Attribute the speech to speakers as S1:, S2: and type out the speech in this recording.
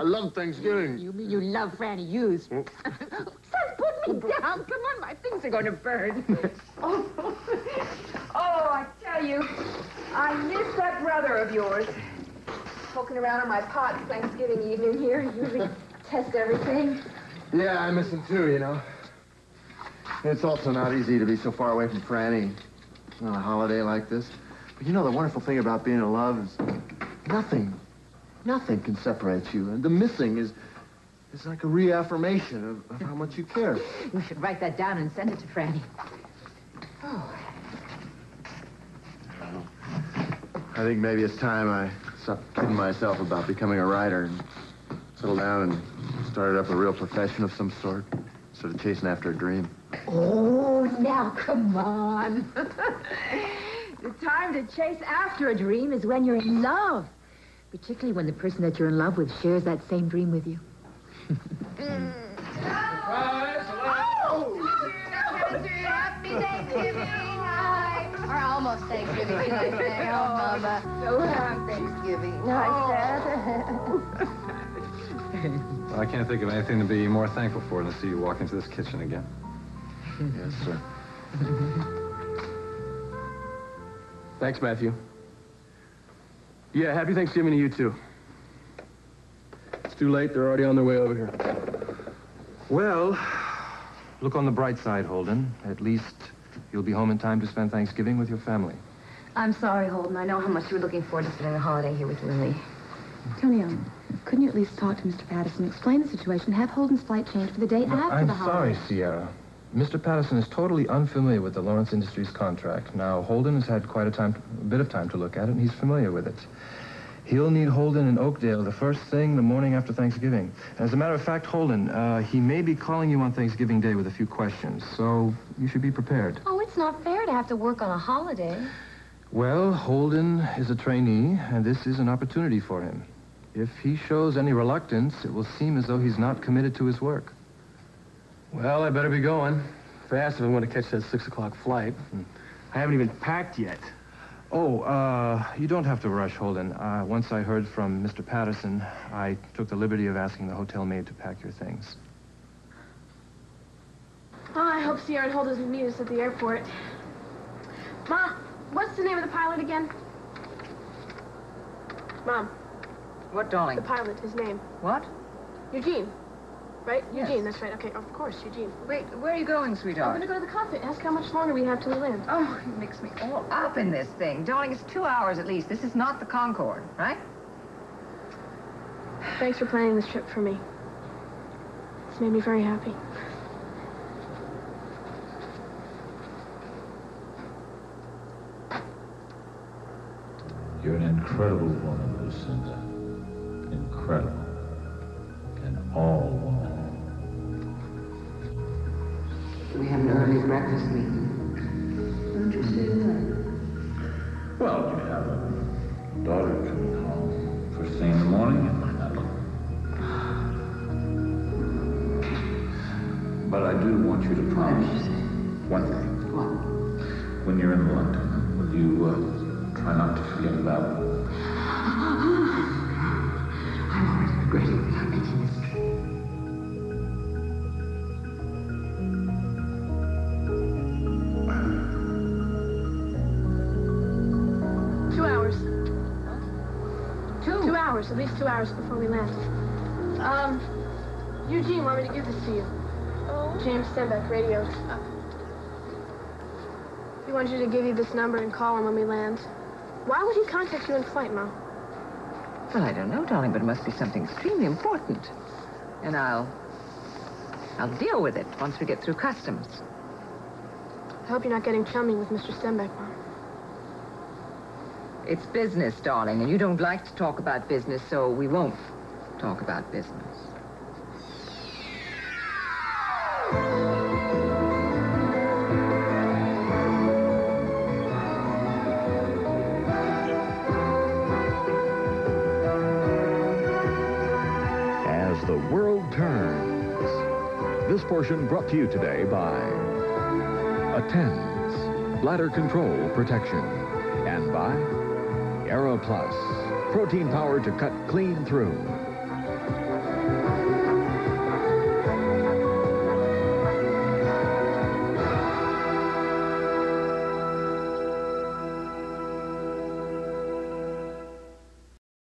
S1: I love Thanksgiving.
S2: You mean you love Franny Hughes? Seth, put me down. Come on, my things are going to burn. Oh, I tell you, I miss that brother of yours. Poking around on my pots Thanksgiving evening here. You usually test everything.
S1: Yeah, I miss him too, you know. It's also not easy to be so far away from Franny on a holiday like this. But you know, the wonderful thing about being in love is nothing can separate you. And the missing is like a reaffirmation of how much you care.
S2: You should write that down and send it to Franny. Oh.
S1: I think maybe it's time I stopped kidding myself about becoming a writer and settled down and started up a real profession of some sort instead of chasing after a dream.
S2: Oh, now, come on. The time to chase after a dream is when you're in love. Particularly when the person that you're in love with shares that same dream with you.
S1: Surprise! Hello!
S3: Happy Thanksgiving! Hi. Or almost Thanksgiving, should I say. Oh, Mama.
S2: So happy
S3: Thanksgiving. Hi,
S4: Well, I can't think of anything to be more thankful for than to see you walk into this kitchen again.
S1: Yes, sir.
S5: Thanks, Matthew. Yeah, happy Thanksgiving to you, too. It's too late. They're already on their way over here.
S4: Well, look on the bright side, Holden. At least you'll be home in time to spend Thanksgiving with your family.
S3: I'm sorry, Holden. I know how much you were looking forward to spending the holiday here with Lily.
S6: Tony, couldn't you at least talk to Mr. Patterson, explain the situation, have Holden's flight changed for the day after the holiday?
S4: I'm sorry, Sierra. Mr. Patterson is totally unfamiliar with the Lawrence Industries contract. Now, Holden has had quite a bit of time to look at it, and he's familiar with it. He'll need Holden in Oakdale the first thing the morning after Thanksgiving. As a matter of fact, Holden, he may be calling you on Thanksgiving Day with a few questions, so you should be prepared.
S3: Oh, it's not fair to have to work on a holiday.
S4: Well, Holden is a trainee, and this is an opportunity for him. If he shows any reluctance, it will seem as though he's not committed to his work.
S5: Well, I better be going. Fast if I'm going to catch that 6 o'clock flight. I haven't even packed yet.
S4: Oh, you don't have to rush, Holden. Once I heard from Mr. Patterson, I took the liberty of asking the hotel maid to pack your things.
S7: Oh, I hope Sierra and Holden doesn't meet us at the airport. Mom, what's the name of the pilot again? Mom.
S2: What, darling?
S7: The pilot, his name.
S2: What?
S7: Eugene. Right?
S2: Yes.
S7: Eugene, that's right. Okay, of course, Eugene.
S2: Wait, where are you going,
S7: I'm
S2: sweetheart?
S7: going to go to the cockpit. Ask how much longer we have till we land.
S2: Oh, you mix me all up in this thing. Darling, it's 2 hours at least. This is not the Concorde, right?
S7: Thanks for planning this trip for me. It's made me very happy.
S8: You're an incredible woman, Lucinda. Incredible. An all woman.
S2: We have an early breakfast meeting. Don't you see that?
S8: Well, you have a daughter coming home first thing in the morning, and I look. But I do want you to promise one thing.
S2: What?
S8: When you're in London, will you try not to forget about it?
S2: I'm already regretting that I'm making this trip.
S7: At least 2 hours before we land. Eugene wanted me to give this to you. Oh. James Stenbeck, radio. He wanted you to give you this number and call him when we land. Why would he contact you in flight, Mom?
S2: Well, I don't know, darling, but it must be something extremely important. And I'll deal with it once we get through customs.
S7: I hope you're not getting chummy with Mr. Stenbeck, Mom.
S2: It's business, darling, and you don't like to talk about business, so we won't talk about business.
S9: As the world turns. This portion brought to you today by Attends, bladder control protection, and by Aero Plus, protein power to cut clean through.